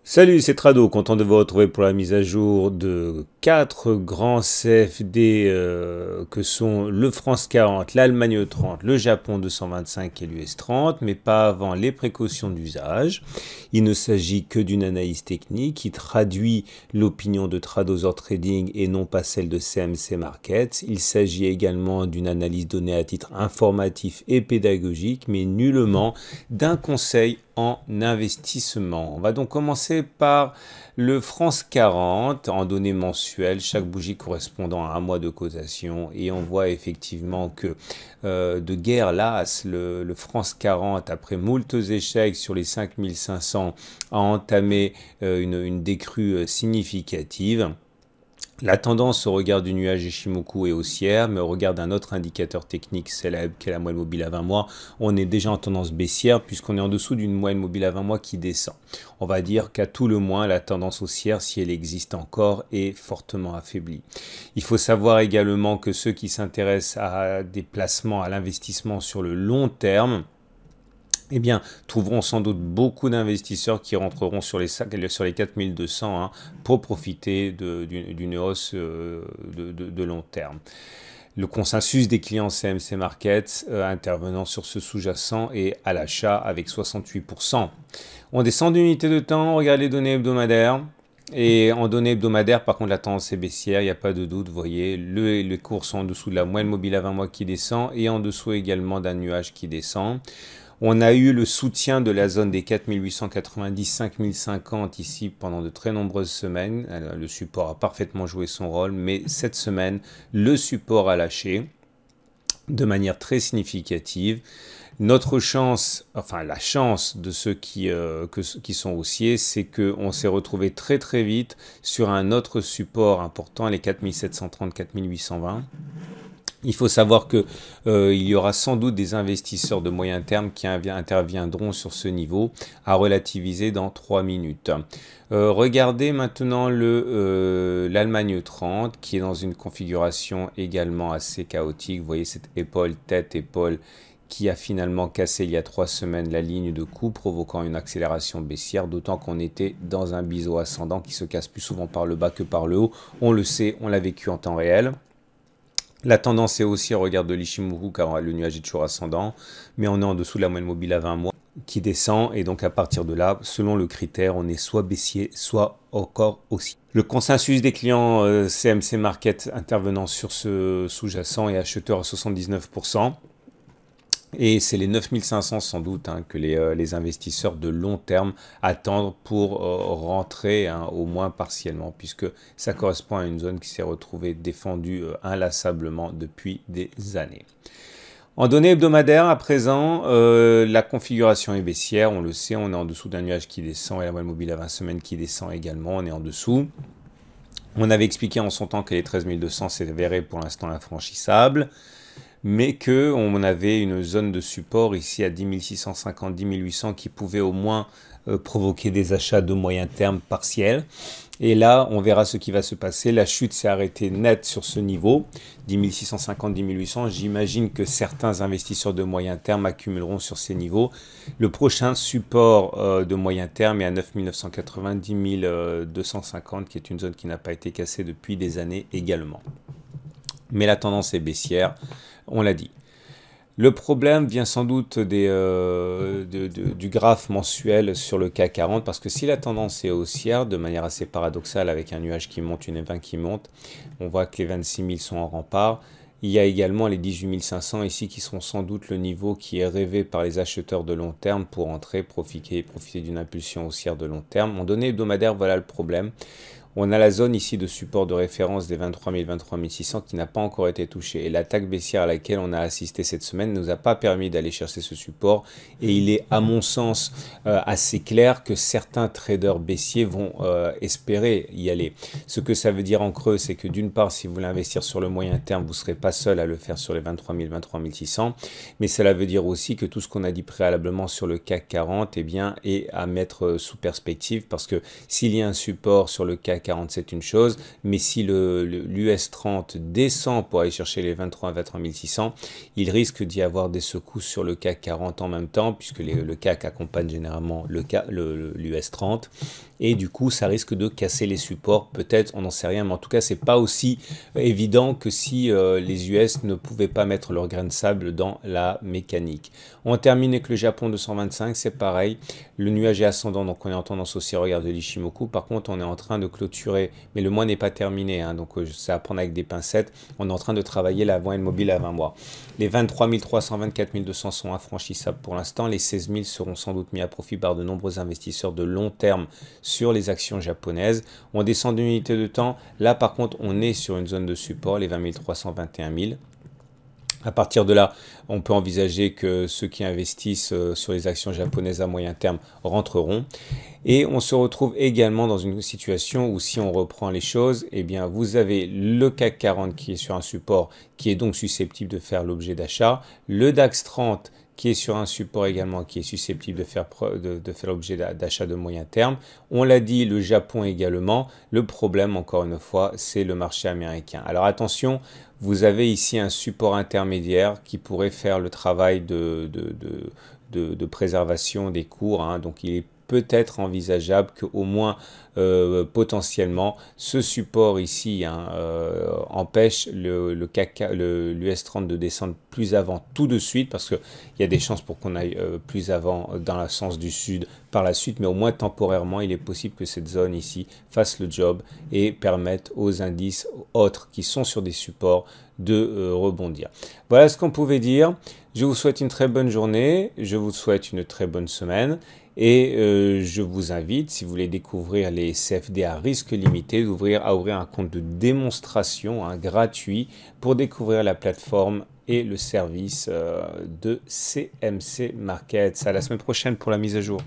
Salut, c'est Trado, content de vous retrouver pour la mise à jour de 4 grands CFD que sont le France 40, l'Allemagne 30, le Japon 225 et l'US 30, mais pas avant les précautions d'usage. Il ne s'agit que d'une analyse technique qui traduit l'opinion de Tradosaur Trading et non pas celle de CMC Markets. Il s'agit également d'une analyse donnée à titre informatif et pédagogique, mais nullement d'un conseil en investissement. On va donc commencer par le France 40 en données mensuelles, chaque bougie correspondant à un mois de cotation, et on voit effectivement que de guerre lasse, le France 40, après moultes échecs sur les 5500, a entamé une décrue significative. La tendance au regard du nuage Ishimoku est haussière, mais au regard d'un autre indicateur technique célèbre qui est la moyenne mobile à 20 mois, on est déjà en tendance baissière puisqu'on est en dessous d'une moyenne mobile à 20 mois qui descend. On va dire qu'à tout le moins, la tendance haussière, si elle existe encore, est fortement affaiblie. Il faut savoir également que ceux qui s'intéressent à des placements, à l'investissement sur le long terme, eh bien, trouveront sans doute beaucoup d'investisseurs qui rentreront sur les 4200 pour profiter d'une hausse de long terme. Le consensus des clients CMC Markets intervenant sur ce sous-jacent est à l'achat avec 68%. On descend d'unité de temps, on regarde les données hebdomadaires. Et en données hebdomadaires, par contre, la tendance est baissière, il n'y a pas de doute. Vous voyez, les cours sont en dessous de la moyenne mobile à 20 mois qui descend et en dessous également d'un nuage qui descend. On a eu le soutien de la zone des 4890-5050 ici pendant de très nombreuses semaines. Alors, le support a parfaitement joué son rôle, mais cette semaine, le support a lâché de manière très significative. Notre chance, enfin la chance de ceux qui sont haussiers, c'est qu'on s'est retrouvé très très vite sur un autre support important, les 4730-4820. Il faut savoir que il y aura sans doute des investisseurs de moyen terme qui interviendront sur ce niveau à relativiser dans 3 minutes. Regardez maintenant l'Allemagne 30 qui est dans une configuration également assez chaotique. Vous voyez cette épaule, tête, épaule qui a finalement cassé il y a 3 semaines la ligne de coup, provoquant une accélération baissière, d'autant qu'on était dans un biseau ascendant qui se casse plus souvent par le bas que par le haut. On le sait, on l'a vécu en temps réel. La tendance est aussi au regard de l'Ishimoku car le nuage est toujours ascendant, mais on est en dessous de la moyenne mobile à 20 mois qui descend et donc à partir de là, selon le critère, on est soit baissier, soit encore haussier. Le consensus des clients CMC Market intervenant sur ce sous-jacent est acheteur à 79%. Et c'est les 9500 sans doute que les investisseurs de long terme attendent pour rentrer au moins partiellement, puisque ça correspond à une zone qui s'est retrouvée défendue inlassablement depuis des années. En données hebdomadaires, à présent, la configuration est baissière, on le sait, on est en dessous d'un nuage qui descend et la moyenne mobile à 20 semaines qui descend également, on est en dessous. On avait expliqué en son temps que les 13200 s'avéraient pour l'instant infranchissables, mais qu'on avait une zone de support ici à 10 650, 10 800 qui pouvait au moins provoquer des achats de moyen terme partiels. Et là, on verra ce qui va se passer. La chute s'est arrêtée nette sur ce niveau, 10 650, 10 800. J'imagine que certains investisseurs de moyen terme accumuleront sur ces niveaux. Le prochain support de moyen terme est à 9 980, 10 250, qui est une zone qui n'a pas été cassée depuis des années également. Mais la tendance est baissière, on l'a dit. Le problème vient sans doute du graphe mensuel sur le CAC 40, parce que si la tendance est haussière, de manière assez paradoxale, avec un nuage qui monte, une E20 qui monte, on voit que les 26 000 sont en rempart. Il y a également les 18 500 ici qui seront sans doute le niveau qui est rêvé par les acheteurs de long terme pour entrer, profiter d'une impulsion haussière de long terme. En données hebdomadaires, voilà le problème. On a la zone ici de support de référence des 23 000, 23 600 qui n'a pas encore été touchée. Et l'attaque baissière à laquelle on a assisté cette semaine ne nous a pas permis d'aller chercher ce support. Et il est à mon sens assez clair que certains traders baissiers vont espérer y aller. Ce que ça veut dire en creux, c'est que d'une part, si vous voulez investir sur le moyen terme, vous ne serez pas seul à le faire sur les 23 000, 23 600. Mais cela veut dire aussi que tout ce qu'on a dit préalablement sur le CAC 40 eh bien, est à mettre sous perspective. Parce que s'il y a un support sur le CAC CAC 40 c'est une chose, mais si l'US 30 descend pour aller chercher les 23 600, il risque d'y avoir des secousses sur le CAC 40 en même temps, puisque le CAC accompagne généralement l'US 30, et du coup ça risque de casser les supports, peut-être, on n'en sait rien, mais en tout cas c'est pas aussi évident que si les US ne pouvaient pas mettre leur grain de sable dans la mécanique. On termine avec le Japon 225, c'est pareil, le nuage est ascendant, donc on est en tendance haussière, regarde l'Ishimoku. Par contre on est en train de clôturer, mais le mois n'est pas terminé, hein, donc c'est à prendre avec des pincettes. On est en train de travailler la voie mobile à 20 mois. Les 23 300, 24 200 sont infranchissables pour l'instant, les 16 000 seront sans doute mis à profit par de nombreux investisseurs de long terme sur les actions japonaises. On descend d'une unité de temps, là par contre on est sur une zone de support, les 20 300, 21 000. À partir de là, on peut envisager que ceux qui investissent sur les actions japonaises à moyen terme rentreront. Et on se retrouve également dans une situation où si on reprend les choses, eh bien vous avez le CAC 40 qui est sur un support qui est donc susceptible de faire l'objet d'achat, le DAX 30 qui est sur un support également qui est susceptible de faire l'objet d'achat de moyen terme. On l'a dit, le Japon également. Le problème, encore une fois, c'est le marché américain. Alors attention, vous avez ici un support intermédiaire qui pourrait faire le travail de préservation des cours, hein. Donc il est peut-être envisageable qu'au moins potentiellement ce support ici, hein, empêche l'US 30 de descendre plus avant tout de suite, parce qu'il y a des chances pour qu'on aille plus avant dans le sens du sud par la suite, mais au moins temporairement il est possible que cette zone ici fasse le job et permette aux indices autres qui sont sur des supports de rebondir. Voilà ce qu'on pouvait dire. Je vous souhaite une très bonne journée, je vous souhaite une très bonne semaine et je vous invite, si vous voulez découvrir les CFD à risque limité, à ouvrir un compte de démonstration, hein, gratuit pour découvrir la plateforme et le service de CMC Markets. À la semaine prochaine pour la mise à jour.